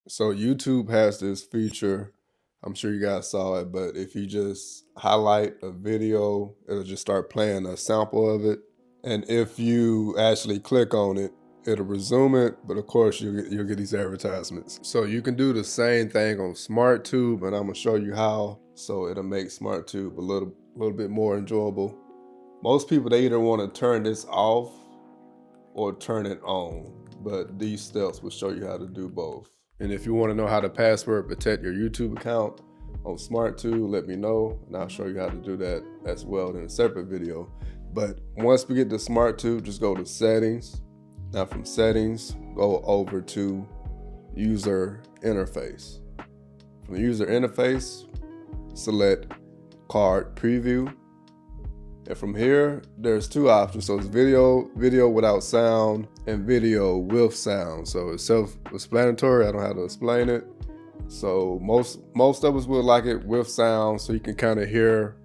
So YouTube has this feature, I'm sure you guys saw it, but if you just highlight a video, it'll just start playing a sample of it. And if you actually click on it, it'll resume it, but of course you'll get these advertisements. So you can do the same thing on SmartTube, and I'm gonna show you how. So it'll make SmartTube a little bit more enjoyable. Most people, they either want to turn this off or turn it on, but these steps will show you how to do both. And if you want to know how to password protect your YouTube account on SmartTube, let me know, and I'll show you how to do that as well in a separate video. But once we get to SmartTube, just go to settings. Now from settings, go over to user interface. From the user interface, select card preview. And from here, there's two options. So it's video without sound, and video with sound. So it's self-explanatory, I don't have to explain it. So most of us will like it with sound, so you can kind of hear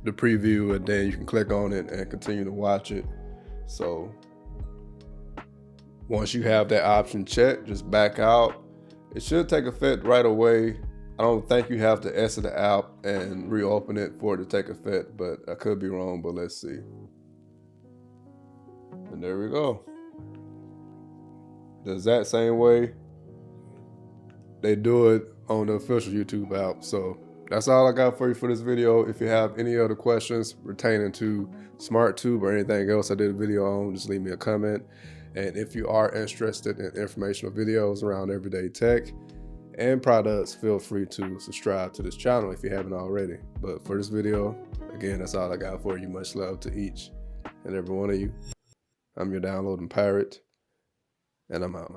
the preview and then you can click on it and continue to watch it. So once you have that option checked, just back out. It should take effect right away. I don't think you have to exit the app and reopen it for it to take effect, but I could be wrong, but let's see. And there we go. The exact same way they do it on the official YouTube app. So that's all I got for you for this video. If you have any other questions pertaining to SmartTube or anything else I did a video on, just leave me a comment. And if you are interested in informational videos around everyday tech and products, feel free to subscribe to this channel if you haven't already. But for this video, again, that's all I got for you. Much love to each and every one of you. I'm your downloading pirate, and I'm out.